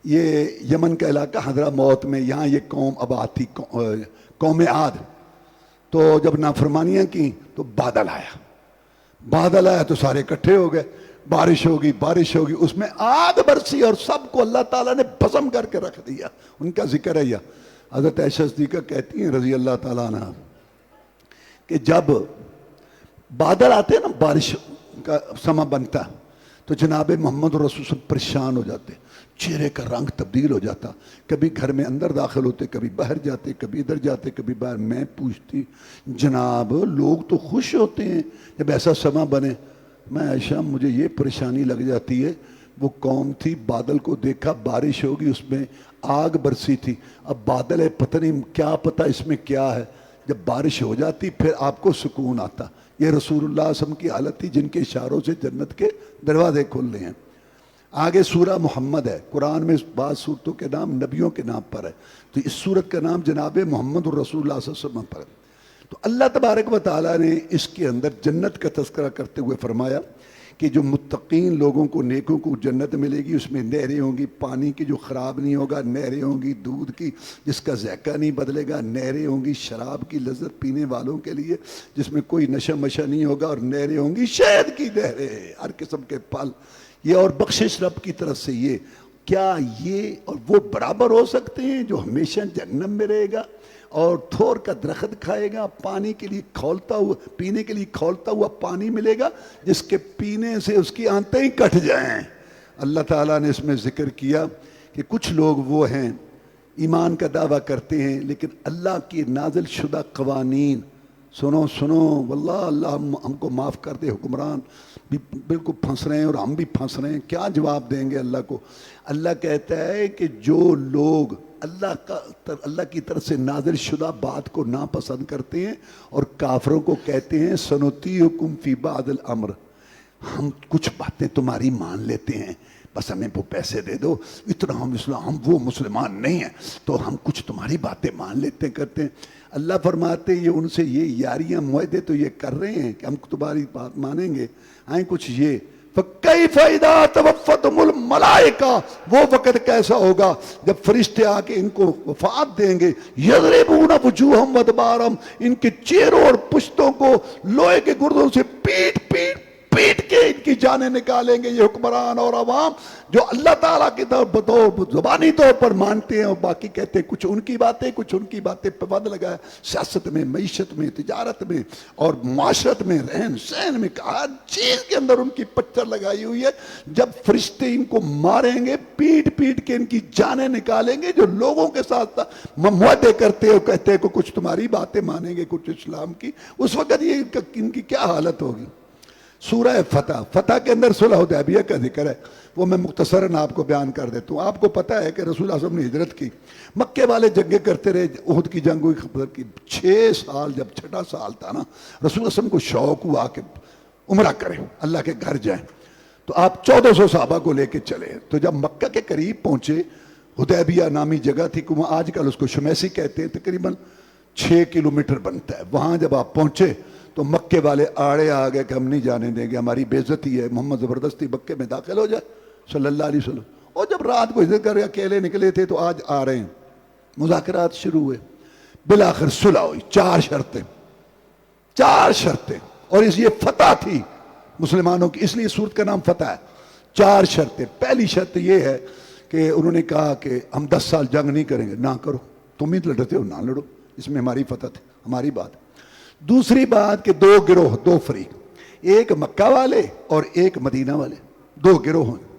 یہ یمن کا علاقہ حضرہ موت میں، یہاں یہ قوم آباد تھی، قوم عاد۔ تو جب نافرمانیاں کی تو بادل آیا تو سارے اکٹھے ہو گئے، بارش ہوگی، اس میں آگ برسی اور سب کو اللہ تعالیٰ نے بھسم کر کے رکھ دیا۔ ان کا ذکر ہے یہ حضرت عائشہ صدیقہ کہتی ہیں رضی اللہ تعالیٰ عنہ کہ جب بادل آتے نا، بارش کا سما بنتا تو جناب محمد رسول صلی پریشان ہو جاتے، چہرے کا رنگ تبدیل ہو جاتا، کبھی گھر میں اندر داخل ہوتے، کبھی باہر جاتے، کبھی ادھر جاتے، کبھی باہر۔ میں پوچھتی جناب لوگ تو خوش ہوتے ہیں جب ایسا سما بنے، میں عائشہ مجھے یہ پریشانی لگ جاتی ہے۔ وہ قوم تھی، بادل کو دیکھا، بارش ہوگی، اس میں آگ برسی تھی، اب بادل ہے پتہ نہیں کیا پتہ اس میں کیا ہے، جب بارش ہو جاتی پھر آپ کو سکون آتا۔ یہ رسول اللہ صلی اللہ علیہ وسلم کی حالت تھی جن کے اشاروں سے جنت کے دروازے کھل رہے ہیں۔ آگے سورہ محمد ہے، قرآن میں بعض صورتوں کے نام نبیوں کے نام پر ہے، تو اس صورت کا نام جناب محمد الرسول اللہ صلی اللہ علیہ وسلم پر ہے۔ تو اللہ تبارک و تعالیٰ نے اس کے اندر جنت کا تذکرہ کرتے ہوئے فرمایا کہ جو متقین لوگوں کو نیکوں کو جنت ملے گی، اس میں نہریں ہوں گی پانی کی جو خراب نہیں ہوگا، نہریں ہوں گی دودھ کی جس کا ذائقہ نہیں بدلے گا، نہریں ہوں گی شراب کی لذت پینے والوں کے لیے جس میں کوئی نشہ مشہ نہیں ہوگا، اور نہریں ہوں گی شہد کی نہریں، ہر قسم کے پھل، یہ اور بخشش رب کی طرف سے یہ۔ کیا یہ اور وہ برابر ہو سکتے ہیں جو ہمیشہ جہنم میں رہے گا اور تھور کا درخت کھائے گا، پانی کے لیے کھولتا ہوا، پینے کے لیے کھولتا ہوا پانی ملے گا جس کے پینے سے اس کی آنتیں ہی کٹ جائیں؟ اللہ تعالیٰ نے اس میں ذکر کیا کہ کچھ لوگ وہ ہیں ایمان کا دعویٰ کرتے ہیں لیکن اللہ کی نازل شدہ قوانین سنو واللہ اللہ ہم کو معاف کر دے، حکمران بھی بالکل پھنس رہے ہیں اور ہم بھی پھنس رہے ہیں، کیا جواب دیں گے اللہ کو؟ اللہ کہتا ہے کہ جو لوگ اللہ کی طرف سے نازل شدہ بات کو ناپسند کرتے ہیں اور کافروں کو کہتے ہیں سنطیعکم فی بعض الامر، ہم کچھ باتیں تمہاری مان لیتے ہیں، بس ہمیں وہ پیسے دے دو، اتنا ہم وہ مسلمان نہیں ہیں تو ہم کچھ تمہاری باتیں مان لیتے کرتے ہیں۔ اللہ فرماتے ہیں یہ ان سے یہ یاریاں معاہدے تو یہ کر رہے ہیں کہ ہم تمہاری بات مانیں گے، آئیں کچھ یہ فَكَيْفَ إِذَا تَوَفَّتْهُمُ الْمَلَائِكَةُ، وہ وقت کیسا ہوگا جب فرشتے آ کے ان کو وفات دیں گے، يَضْرِبُونَ وُجُوهَهُمْ وَأَدْبَارَهُمْ، ان کے چہروں اور پشتوں کو لوہے کے گردوں سے پیٹ کے ان کی جانیں نکالیں گے۔ یہ حکمران اور عوام جو اللہ تعالیٰ کی طرف زبانی طور پر مانتے ہیں اور باقی کہتے ہیں کچھ ان کی باتیں پابند لگائے، سیاست میں، معیشت میں، تجارت میں اور معاشرت میں، رہن سہن میں، ہر چیز کے اندر ان کی پچر لگائی ہوئی ہے۔ جب فرشتے ان کو ماریں گے، پیٹ کے ان کی جانیں نکالیں گے، جو لوگوں کے ساتھ معاہدے کرتے ہیں اور کہتے ہیں کہ کچھ تمہاری باتیں مانیں گے، کچھ اسلام کی، اس وقت یہ ان کی کیا حالت ہوگی؟ سورہ فتح کے اندر صلح حدیبیہ کا ذکر ہے، وہ میں مختصراً آپ کو بیان کر دیتا ہوں۔ آپ کو پتہ ہے کہ رسول اللہ صلی اللہ علیہ وسلم نے ہجرت کی، مکے والے جنگیں کرتے رہے، احد کی جنگ ہوئی، خبر کی 6 سال، جب 6واں سال تھا نا، رسول اللہ صلی اللہ علیہ وسلم کو شوق ہوا کہ عمرہ کریں، اللہ کے گھر جائیں، تو آپ 1400 صحابہ کو لے کے چلے۔ تو جب مکہ کے قریب پہنچے، حدیبیہ نامی جگہ تھی، کہ وہاں آج کل اس کو شمیسی کہتے ہیں، تقریباً 6 کلومیٹر بنتا ہے، وہاں جب آپ پہنچے تو مکے والے آڑے آ گئے کہ ہم نہیں جانے دیں گے، ہماری بے عزتی ہے، محمد زبردستی مکے میں داخل ہو جائے صلی اللہ علیہ وسلم۔ اور جب رات کو ہجرت کر کے اکیلے نکلے تھے تو آج آ رہے ہیں، مذاکرات شروع ہوئے، بالآخر صلح ہوئی، 4 شرطیں، اور یہ فتح تھی مسلمانوں کی، اس لیے سورت کا نام فتح ہے۔ 4 شرطیں، پہلی شرط یہ ہے کہ انہوں نے کہا کہ ہم 10 سال جنگ نہیں کریں گے، نہ کرو، تم ہی لڑتے ہو، نہ لڑو، اس میں ہماری فتح تھی، ہماری بات۔ دوسری بات کہ 2 گروہ، 2 فریق، ایک مکہ والے اور ایک مدینہ والے، 2 گروہ ہیں،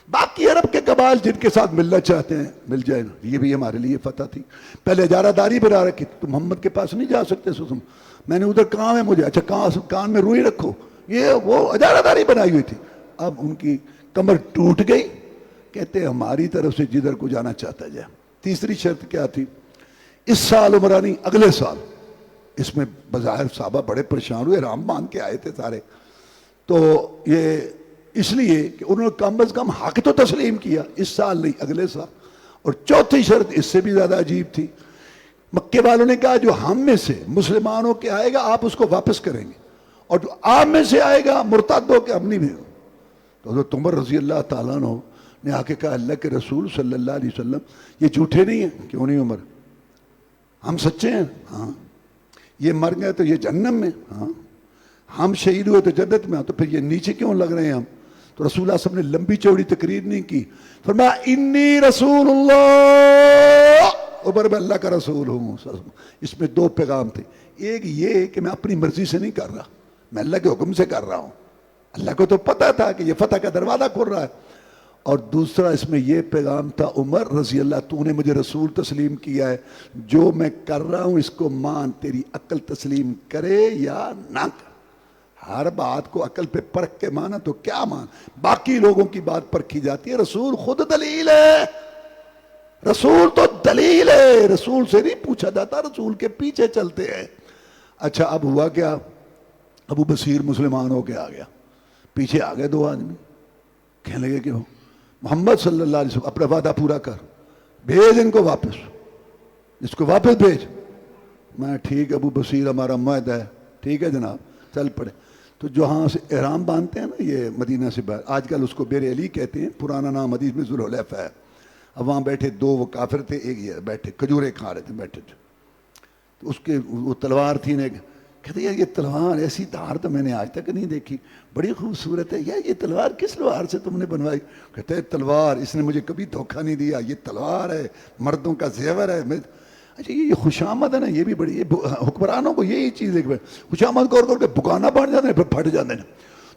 باقی عرب کے قبائل جن کے ساتھ ملنا چاہتے ہیں مل جائیں، یہ بھی ہمارے لیے فتح تھی۔ پہلے اجارہ داری بنا رکھی، تو محمد کے پاس نہیں جا سکتے، میں نے ادھر کام ہے مجھے، اچھا کان میں روئی رکھو، یہ وہ اجارہ داری بنائی ہوئی تھی۔ اب ان کی کمر ٹوٹ گئی، کہتے ہماری طرف سے جدھر کو جانا چاہتا جائے۔ تیسری شرط کیا تھی؟ اس سال عمرہ نہیں، اگلے سال۔ اس میں بظاہر صحابہ بڑے پریشان ہوئے، رام باندھ کے آئے تھے سارے، تو یہ اس لیے کہ انہوں نے کم از کم حق تو تسلیم کیا، اس سال نہیں اگلے سال۔ اور چوتھی شرط اس سے بھی زیادہ عجیب تھی، مکے والوں نے کہا جو ہم میں سے مسلمانوں کے آئے گا آپ اس کو واپس کریں گے، اور جو آپ میں سے آئے گا مرتد ہو کے ہم نہیں بھیجیں۔ تو حضرت عمر رضی اللہ تعالیٰ عنہ نے آ کے کہا اللہ کے رسول صلی اللہ علیہ وسلم یہ جھوٹے نہیں ہیں؟ کیوں نہیں عمر، ہم سچے ہیں، ہاں۔ یہ مر گئے تو یہ جہنم میں، ہاں۔ ہم شہید ہوئے تو جنت میں، تو پھر یہ نیچے کیوں لگ رہے ہیں ہم؟ تو رسول اللہ صلی اللہ علیہ وسلم نے لمبی چوڑی تقریر نہیں کی، فرمایا انی رسول اللہ، عمر میں اللہ کا رسول ہوں۔ اس میں 2 پیغام تھے، ایک یہ کہ میں اپنی مرضی سے نہیں کر رہا، میں اللہ کے حکم سے کر رہا ہوں، اللہ کو تو پتہ تھا کہ یہ فتح کا دروازہ کھل رہا ہے، اور دوسرا اس میں یہ پیغام تھا عمر رضی اللہ، تو نے مجھے رسول تسلیم کیا ہے، جو میں کر رہا ہوں اس کو مان، تیری عقل تسلیم کرے یا نہ کر، ہر بات کو عقل پہ پرکھ کے مانا تو کیا مان، باقی لوگوں کی بات پرکھی جاتی ہے، رسول خود دلیل ہے، رسول تو دلیل ہے، رسول سے نہیں پوچھا جاتا، رسول کے پیچھے چلتے ہیں۔ اچھا اب ہوا کیا، ابو بصیر مسلمان ہو کے آ گیا، پیچھے آ گئے 2 آدمی، کہنے لگے کہ محمد صلی اللہ علیہ وسلم اپنا وعدہ پورا کر، بھیج ان کو واپس، اس کو واپس بھیج۔ میں ٹھیک ابو بصیر ہمارا معاہدہ ہے، ٹھیک ہے جناب، چل پڑے۔ تو جہاں سے احرام باندھتے ہیں نا یہ مدینہ سے باہر، آج کل اس کو بیر علی کہتے ہیں، پرانا نام حدیث میں ذوالحلیفہ ہے۔ اب وہاں بیٹھے دو وہ کافر تھے، ایک یہ بیٹھے کھجورے کھا رہے تھے بیٹھے تھے، تو اس کے وہ تلوار تھی نے کہتے یار یہ تلوار ایسی دھار تو میں نے آج تک نہیں دیکھی، بڑی خوبصورت ہے یار، یہ تلوار کس لوہار سے تم نے بنوائی؟ کہتے ہیں تلوار اس نے مجھے کبھی دھوکہ نہیں دیا، یہ تلوار ہے، مردوں کا زیور ہے۔ اچھا یہ خوش آمد ہے نا، یہ بھی بڑی، حکمرانوں کو یہی چیز ہے، خوش آمد کر کے بکانا پڑ جاتے ہیں پھر پھٹ جاتے ہیں۔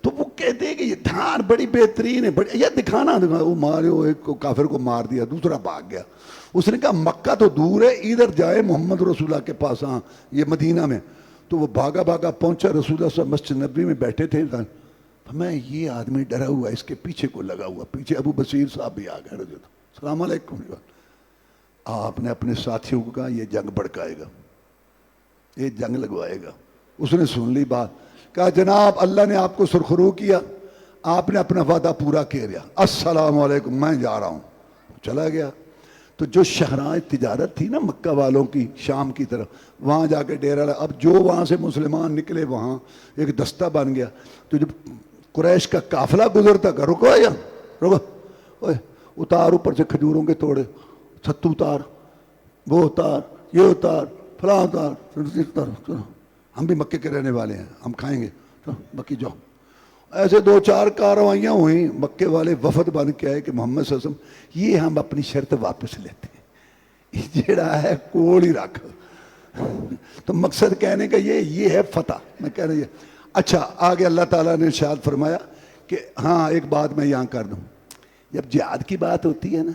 تو وہ کہتے ہیں کہ یہ دھار بڑی بہترین ہے، بڑی یہ دکھانا وہ مارے، وہ ایک کافر کو مار دیا، دوسرا بھاگ گیا۔ اس نے کہا مکہ تو دور ہے، ادھر جائے محمد رسول اللہ کے پاس، ہاں یہ مدینہ میں۔ تو وہ بھاگا بھاگا پہنچا، رسول اللہ صلی اللہ علیہ وسلم مسجد نبوی میں بیٹھے تھے، میں یہ آدمی ڈرا ہوا اس کے پیچھے کو لگا ہوا، پیچھے ابو بصیر صاحب بھی آ گئے، السلام علیکم۔ آپ نے اپنے ساتھیوں کو کہا یہ جنگ بھڑکائے گا، یہ جنگ لگوائے گا۔ اس نے سن لی بات، کہا جناب اللہ نے آپ کو سرخرو کیا، آپ نے اپنا وعدہ پورا کیا گیا، السلام علیکم میں جا رہا ہوں۔ چلا گیا۔ تو جو شہرائے تجارت تھی نا مکہ والوں کی شام کی طرف، وہاں جا کے ڈیرا لگا۔ اب جو وہاں سے مسلمان نکلے وہاں ایک دستہ بن گیا۔ تو جب قریش کا قافلہ گزرتا کہ رکو یا رکو، اتار اوپر سے کھجوروں کے توڑے، ستو اتار، وہ اتار، یہ اتار، فلاں اتار، چلو ہم بھی مکے کے رہنے والے ہیں، ہم کھائیں گے، باقی جاؤ۔ ایسے دو چار کاروائیاں ہوئیں، مکے والے وفد بن کے آئے کہ محمد صلی اللہ علیہ وسلم یہ ہم اپنی شرط واپس لیتے ہیں، جیڑا ہے کوڑ ہی رکھ۔ تو مقصد کہنے کا یہ ہے فتح، میں کہہ رہی ہے۔ اچھا آگے اللہ تعالیٰ نے ارشاد فرمایا کہ ہاں ایک بات میں یہاں کر دوں، جب جہاد کی بات ہوتی ہے نا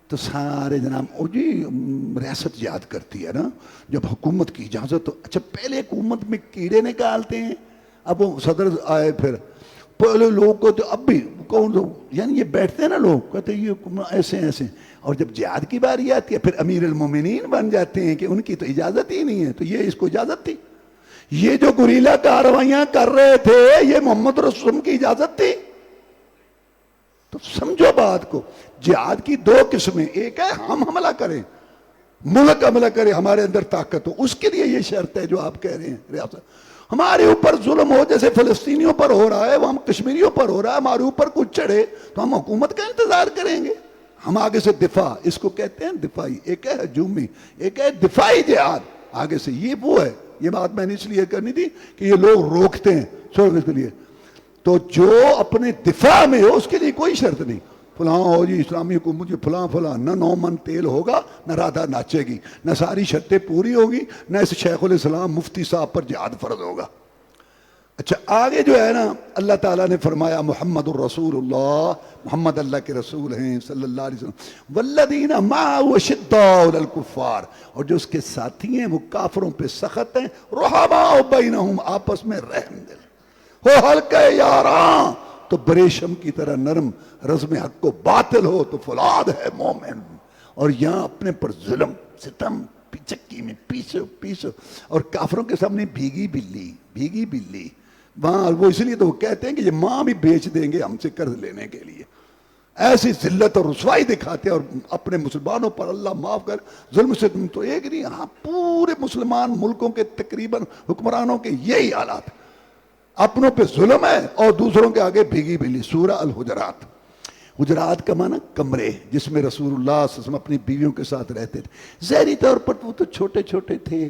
تو سارے جناب او جی ریاست جہاد کرتی ہے نا، جب حکومت کی اجازت تو اچھا پہلے حکومت میں کیڑے نکالتے ہیں، اب وہ صدر آئے پھر پہلے لوگ کو تو اب بھی کون یعنی یہ بیٹھتے ہیں نا لوگ کہتے ہیں یہ ایسے ایسے، اور جب جہاد کی باری آتی ہے پھر امیر المومنین بن جاتے ہیں کہ ان کی تو اجازت ہی نہیں ہے، تو یہ اس کو اجازت تھی؟ یہ جو گریلا کارروائیاں کر رہے تھے یہ محمد رسول کی اجازت تھی؟ تو سمجھو بات کو، جہاد کی دو قسمیں، ایک ہے ہم حملہ کریں، ملک حملہ کرے، ہمارے اندر طاقت ہو، اس کے لیے یہ شرط ہے جو آپ کہہ رہے ہیں ریاست۔ ہمارے اوپر ظلم ہو جیسے فلسطینیوں پر ہو رہا ہے، وہ ہم کشمیریوں پر ہو رہا ہے، ہمارے اوپر کچھ چڑھے تو ہم حکومت کا انتظار کریں گے؟ ہم آگے سے دفاع، اس کو کہتے ہیں دفاعی، ایک ہے ہجومی، ایک ہے دفاعی جہاد آگے سے۔ یہ وہ ہے، یہ بات میں نے اس لیے کرنی تھی کہ یہ لوگ روکتے ہیں سرکس کے لیے، تو جو اپنے دفاع میں ہو اس کے لیے کوئی شرط نہیں، فلاں ہو جی اسلامی حکومت جی فلاں فلاں، نہ 9 من تیل ہوگا، نہ رادھا ناچے گی، نہ ساری شرطیں پوری ہوگی، نہ اس شیخ الاسلام مفتی صاحب پر جہاد فرض ہوگا۔ اچھا آگے جو ہے نا اللہ تعالیٰ نے فرمایا محمد الرسول اللہ، محمد اللہ کے رسول ہیں صلی اللہ علیہ وسلم، والذین معه اشداء علی الکفار، اور جو اس کے ساتھی ہیں وہ کافروں پہ سخت ہیں، رحماء بینہم، آپس میں رحم دل ہو، ہلکے یاراں تو بریشم کی طرح نرم، رزم حق کو باطل ہو تو فولاد ہے مومن، اور یہاں اپنے پر ظلم ستم چکی میں پیسو اور کافروں کے سامنے بھیگی بلی وہاں، وہ اس لیے تو وہ کہتے ہیں کہ یہ ماں بھی بیچ دیں گے ہم سے قرض لینے کے لیے، ایسی ذلت اور رسوائی دکھاتے ہیں، اور اپنے مسلمانوں پر اللہ معاف کر ظلم سے تو ایک نہیں، ہاں پورے مسلمان ملکوں کے تقریباً حکمرانوں کے یہی حالات، اپنوں پہ ظلم ہے اور دوسروں کے آگے بھیگی بلی۔ سورہ الحجرات، حجرات کا معنی کمرے، جس میں رسول اللہ صلی اللہ علیہ وسلم اپنی بیویوں کے ساتھ رہتے تھے۔ ظاہری طور پر وہ تو چھوٹے چھوٹے تھے،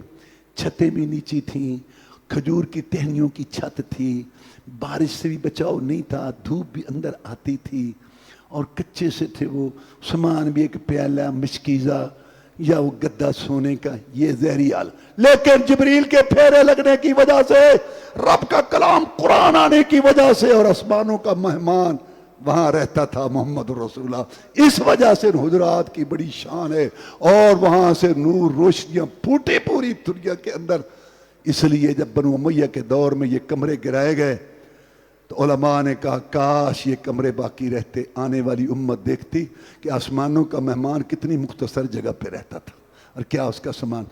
چھتیں بھی نیچی تھیں، کھجور کی ٹہنیوں کی چھت تھی، بارش سے بھی بچاؤ نہیں تھا، دھوپ بھی اندر آتی تھی، اور کچے سے تھے وہ، سامان بھی ایک پیالہ مشکیزہ یا وہ گدہ سونے کا، یہ زہری حال۔ لیکن جبریل کے پھیرے لگنے کی وجہ سے، رب کا کلام قرآن آنے کی وجہ سے، اور آسمانوں کا مہمان وہاں رہتا تھا محمد رسول اللہ، اس وجہ سے حجرات کی بڑی شان ہے، اور وہاں سے نور روشنیاں پھوٹے پوری دنیا کے اندر۔ اس لیے جب بنو امیہ کے دور میں یہ کمرے گرائے گئے تو علماء نے کہا کاش یہ کمرے باقی رہتے، آنے والی امت دیکھتی کہ آسمانوں کا مہمان کتنی مختصر جگہ پہ رہتا تھا اور کیا اس کا سامان۔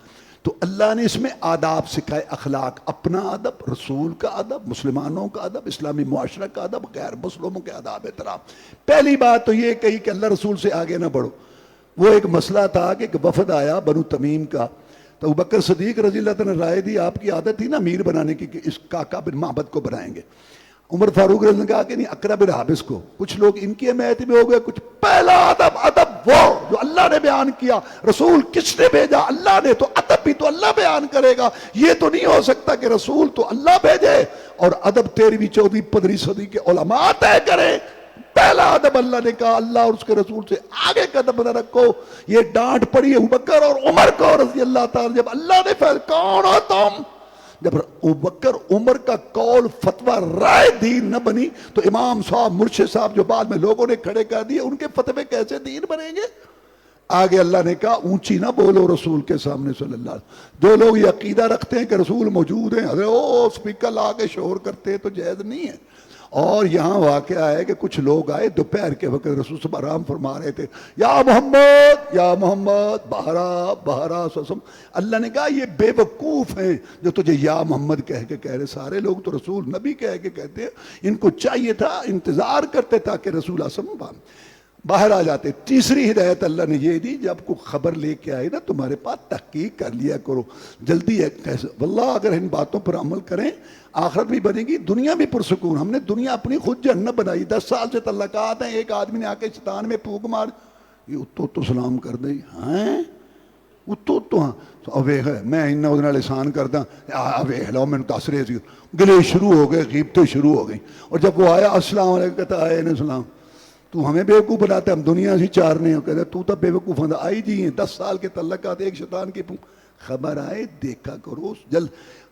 تو اللہ نے اس میں آداب سکھائے، اخلاق، اپنا ادب، رسول کا ادب، مسلمانوں کا ادب، اسلامی معاشرہ کا ادب، غیر مسلموں کے آداب احترام۔ پہلی بات تو یہ کہی کہ اللہ رسول سے آگے نہ بڑھو۔ وہ ایک مسئلہ تھا کہ ایک وفد آیا بنو تمیم کا، تو ابوبکر صدیق رضی اللہ تعالیٰ نے رائے دی، آپ کی عادت تھی نا امیر بنانے کی کہ اس کاکا بن معبد کو بنائیں گے. عمر فاروق رضی اللہ نے کہا کہ نہیں، اقرا بن حابس کو. کچھ لوگ ان کی حمایت میں ہو گئے. کچھ پہلا ادب وہ جو اللہ نے بیان کیا. رسول کس نے بھیجا؟ اللہ نے. تو ادب بھی تو اللہ بیان کرے گا. یہ تو نہیں ہو سکتا کہ رسول تو اللہ بھیجے اور ادب 13ویں 14ویں 15ویں صدی کے علماء طے کرے. پہلا ادب اللہ نے کہا اللہ اور اس کے رسول سے آگے قدم نہ رکھو. یہ ڈانٹ پڑی ابوبکر اور عمر کو رضی اللہ تعالی. جب اللہ نے فیصلہ، کون ہو تم؟ جب ابوبکر عمر کا قول فتویٰ رائے دین نہ بنی تو امام صاحب مرشد صاحب جو بعد میں لوگوں نے کھڑے کر دیے، ان کے فتوے کیسے دین بنیں گے؟ آگے اللہ نے کہا اونچی نہ بولو رسول کے سامنے صلی اللہ علیہ وسلم. جو لوگ یہ عقیدہ رکھتے ہیں کہ رسول موجود ہیں، حضرت سپیکر لا کے شور کرتے ہیں، تو جائز نہیں ہے. اور یہاں واقعہ ہے کہ کچھ لوگ آئے دوپہر کے وقت، رسول صلی اللہ علیہ وسلم آرام فرما رہے تھے، یا محمد بہرا بہرا سسم. اللہ نے کہا یہ بے وقوف ہیں جو تجھے یا محمد کہہ کے کہہ رہے. سارے لوگ تو رسول نبی کہہ کے کہتے ہیں. ان کو چاہیے تھا انتظار کرتے تھا کہ رسول اللہ باہر آ جاتے. تیسری ہدایت اللہ نے یہ دی، جب کوئی خبر لے کے آئے نا تمہارے پاس، تحقیق کر لیا کرو. جلدی ہے کیسے واللہ اگر ان باتوں پر عمل کریں آخرت بھی بنے گی، دنیا بھی پرسکون. ہم نے دنیا اپنی خود جہنم بنائی. 10 سال سے تعلقات ہیں. ایک آدمی نے آ کے شیطان میں پھونک مار، یہ اتو سلام کر دیں. ہاں اتو ہاں اوے ہے میں انہیں لسان کردا اوے لو میں تاثرے سی گلے شروع ہو گئے، غیبتیں شروع ہو گئیں. اور جب وہ آیا السلام علیکم کہتا آئے السلام. تو ہمیں بیوقوف بناتے، ہم دنیا سے چارنے ہو. کہتے تو تب بیوقوف ہوں. آئی جی ہیں 10 سال کے تعلقات، ایک شیطان کی خبر آئے دیکھا کرو.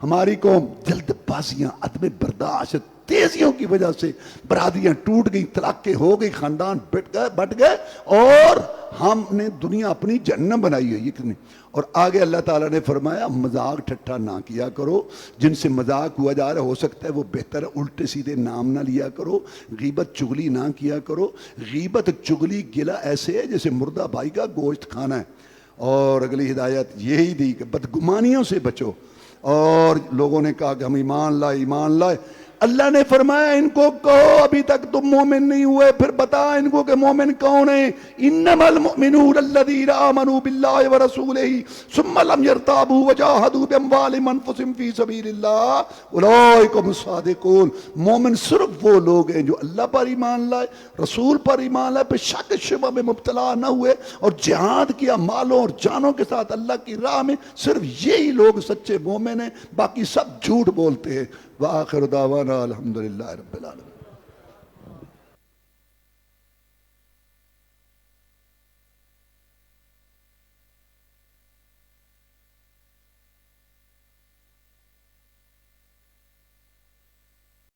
ہماری قوم جلد بازیاں، عدم برداشت، تیزیوں کی وجہ سے برادریاں ٹوٹ گئی، طلاقیں ہو گئی، خاندان بٹ گئے اور ہم نے دنیا اپنی جہنم بنائی ہے. اور آگے اللہ تعالیٰ نے فرمایا مذاق ٹھٹھا نہ کیا کرو. جن سے مذاق ہوا جا رہا ہو سکتا ہے وہ بہتر ہے الٹے سیدھے نام نہ لیا کرو. غیبت چغلی نہ کیا کرو. غیبت چغلی گلہ ایسے ہے جیسے مردہ بھائی کا گوشت کھانا ہے. اور اگلی ہدایت یہی دی کہ بدگمانیوں سے بچو. اور لوگوں نے کہا کہ ہم ایمان لائے. اللہ نے فرمایا ان کو کہو ابھی تک تم مومن نہیں ہوئے، پھر بتا ان کو کہ مومن کون ہیں. انما المؤمنون الذین آمنوا باللہ ورسولہ ثم لم يرتابوا وجاہدوا باموالہم وانفسہم فی سبیل اللہ اولئک هم الصادقون. مومن صرف وہ لوگ ہیں جو اللہ پر ایمان لائے، رسول پر ایمان لائے، پھر شک شبہ میں مبتلا نہ ہوئے اور جہاد کیا مالوں اور جانوں کے ساتھ اللہ کی راہ میں. صرف یہی لوگ سچے مومن ہیں، باقی سب جھوٹ بولتے ہیں. وآخر دعوانا الحمدللہ رب العالمین.